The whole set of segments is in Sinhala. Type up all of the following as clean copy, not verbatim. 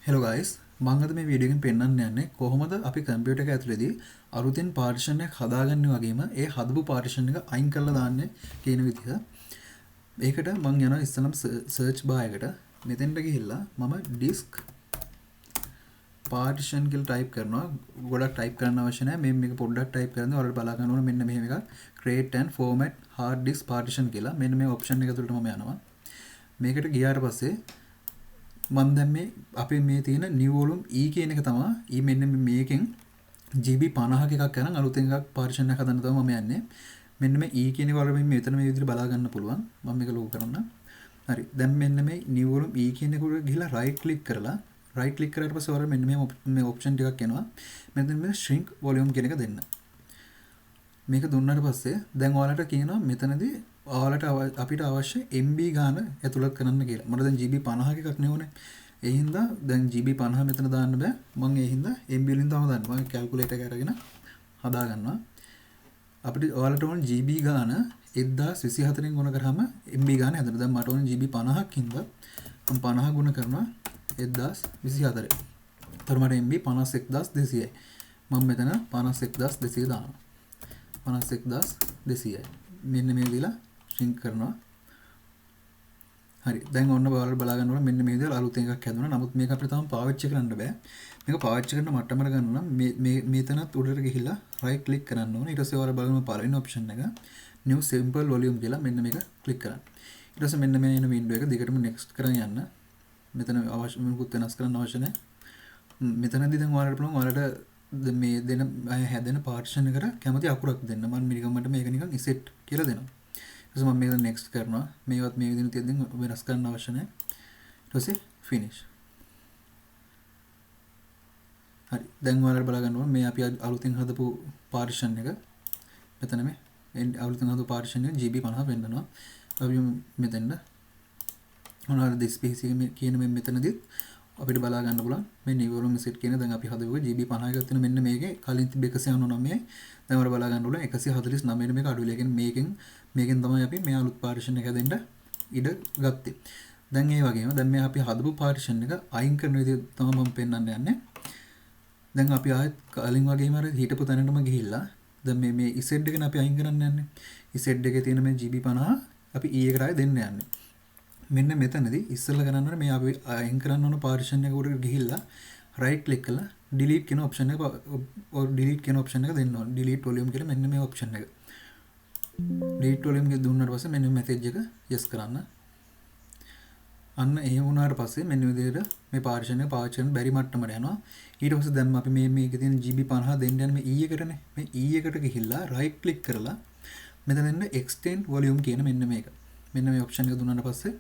Hello guys, මම අද මේ වීඩියෝ එකෙන් පෙන්නන්න යන්නේ කොහොමද අපි කම්පියුටර් එක ඇතුලේදී අලුතෙන් පාර්ටිෂන් එකක් හදාගන්නේ වගේම ඒ හදපු පාර්ටිෂන් එක අයින් කරලා දාන්නේ කියන විදිහ. ඒකට මම යනවා ඉස්සෙල්ලාම සර්ච් බාර් එකට. මෙතෙන්ට ගිහිල්ලා මම disk partition කියලා ටයිප් කරනවා. ගොඩක් ටයිප් කරන්න අවශ්‍ය නැහැ. මේක පොඩ්ඩක් ටයිප් කරද්දී ඔයාලට බලා ගන්න ඕන මෙන්න මෙහෙම එකක් create and format hard disk partition කියලා. මෙන්න මේ ඔප්ෂන් එක ඇතුළට මම යනවා. මේකට ගියාට පස්සේ මම දැන් මේ අපේ මේ තියෙන new volume E කියන එක තමයි E මෙන්න මේකෙන් GB 50ක එකක් කරන් අලුතෙන් එකක් පාර්ටිෂන් එකක් හදන්න තමයි මම යන්නේ. මෙන්න මේ E කියන එක වල මෙතන මේ විදිහට බලා ගන්න පුළුවන්. මම මේක ලොකු කරන්න. හරි. දැන් මෙන්න මේ new volume E කියන එක උඩ ගිහලා right click කරලා right click කරාට පස්සේ ඔයාලා මෙන්න මේ option ටිකක් එනවා. මෙතන මේ shrink volume කියන එක දෙන්න. මේක දුන්නාට පස්සේ දැන් ඔයාලට කියනවා මෙතනදී ඔයාලට අපිට අවශ්‍ය MB ගාන ඇතුළත් කරන්න කියලා. මට දැන් GB 50ක එකක් නෙවනේ. ඒ හින්දා දැන් GB 50 මෙතන දාන්න බෑ. මම ඒ හින්දා MB වලින් තමයි දාන්නේ. මම කැල්කියුලේටර් එක අරගෙන හදා ගන්නවා. අපිට ඔයාලට ඕන GB ගාන 1024 න් ගුණ කරාම MB ගාන හැදෙනවා. දැන් මට ඕන GB 50ක් හින්දා මම 50 ගුණ කරනවා 1024. එතකොට මට MB 51200යි. මම මෙතන 51200 දානවා. 51200යි. මෙන්න මේ විදිහට shrink කරනවා. හරි. දැන් ඔන්න ඔයාලා බලා ගන්න ඕන මෙන්න මේ විදිහට අලුතෙන් එකක් හැදුණා. නමුත් මේක අපිට තාම පාවිච්චි කරන්න බෑ. මේක පාවිච්චි කරන මට්ටමකට ගන්න නම් මෙතනත් උඩට ගිහිල්ලා right click කරන්න ඕනේ. ඊට පස්සේ ඔයාලා බලන්න පළවෙනි option එක new simple volume කියලා මෙන්න මේක click කරන්න. ඊට පස්සේ මෙන්න මේ එන window එක දිගටම next කරන් යන්න. මෙතන අවශ්‍ය මොකුත් වෙනස් කරන්න අවශ්‍ය නැහැ. මෙතනදී දැන් ඔයාලට පුළුවන් ඔයාලට මේ දෙන හැදෙන පාර්ටිෂන් එකට කැමති අකුරක් දෙන්න. මම නිකම්මට මේක නිකන් set කියලා දෙනවා. ඊට පස්සේ මම මේක next කරනවා. මේවත් මේ විදිහට තියෙද්දි වෙනස් කරන්න අවශ්‍ය නැහැ. ඊට පස්සේ finish. හරි. දැන් ඔයාලට බලා ගන්න ඕන මේ අපි අලුතින් හදපු පාර්ටිෂන් එක. මෙතන මේ අලුතින් හදපු පාර්ටිෂන් එක GB 50 වෙන්නනවා. අපි මෙතෙන්ද මොනවාද this PC කියන මෙතනදිත් අපිට බලා ගන්න පුළුවන් මේ new volume set කියන දැන් අපි හදපු GB 50 එකක් තියෙන මෙන්න මේකේ කලින් තිබ්බ 199යි දැන් වල බලා ගන්න පුළුවන් 149 මේක අඩු වෙලා. ඒ කියන්නේ මේකෙන් තමයි අපි මේ අලුත් පාර්ටිෂන් එක හදෙන්න ඉඩ ගත්තේ. දැන් ඒ වගේම දැන් මේ අපි හදපු පාර්ටිෂන් එක අයින් කරන විදිහ තමයි මම පෙන්නන්න යන්නේ. දැන් අපි ආයෙත් කලින් වගේම අර හිටපු තැනටම ගිහිල්ලා දැන් මේ Z එකනේ අපි අයින් කරන්න යන්නේ. Z එකේ තියෙන මේ GB 50 අපි E එකට ආයෙ දෙන්න යන්නේ. මෙන්න මෙතනදී ඉස්සෙල්ලා කරන්න ඕනේ මේ අපි අයින් කරන්න ඕන පාර්ටිෂන් එක උඩට ගිහිල්ලා right click කරලා delete කියන option එක delete කියන option එක දෙන්න ඕනේ. delete volume කියලා මෙන්න මේ option එක. delete volume එක දුන්නාට පස්සේ මෙන්න message එක yes කරන්න. අන්න එහෙම වුණාට පස්සේ මෙන්න විදිහට මේ පාර්ටිෂන් එක පාවිච්චි කරන්න බැරි මට්ටමට යනවා. ඊට පස්සේ දැන් අපි මේකේ තියෙන GB 50 දෙන්න යන මේ E එකටනේ. මේ E එකට ගිහිල්ලා right click කරලා මෙතන එන්න extend volume කියන මෙන්න මේක. මෙන්න මේ ඔප්ෂන් එක දුන්නාට පස්සේ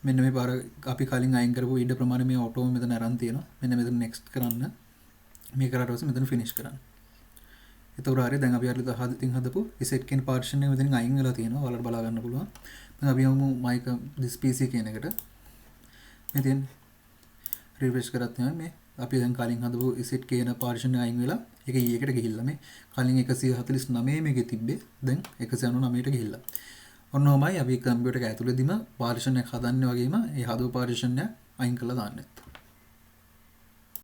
මෙන්න මේ පාර අපි කලින් අයින් කරපු ඉඩ ප්‍රමාණය මේ ඔටෝ මෙතන අරන් තියෙනවා. මෙන්න මෙතන next කරන්න. මේ කරාට පස්සේ මෙතන finish කරන්න. එතකොට හරිය දැන් අපි හදින් හදපු set කියන partition එක මෙතනින් අයින් වෙලා තියෙනවා. ඔයාලට බලා ගන්න පුළුවන්. දැන් අපි යමු mic this PC කියන එකට. මෙතෙන් refresh කරත් මේ අපි දැන් කලින් හදපු set කියන partition එක අයින් වෙලා ඒක E එකට ගිහිල්ලා මේ කලින් 149 මේකේ තිබ්බේ දැන් 199ට ගිහිල්ලා. ඔන්නෝමයි අපි කම්පියුටර් එක ඇතුළේදීම පාර්ටිෂන් එක හදන්නේ වගේම ඒ හදපු පාර්ටිෂන් එක අයින් කරලා දාන්නෙත්.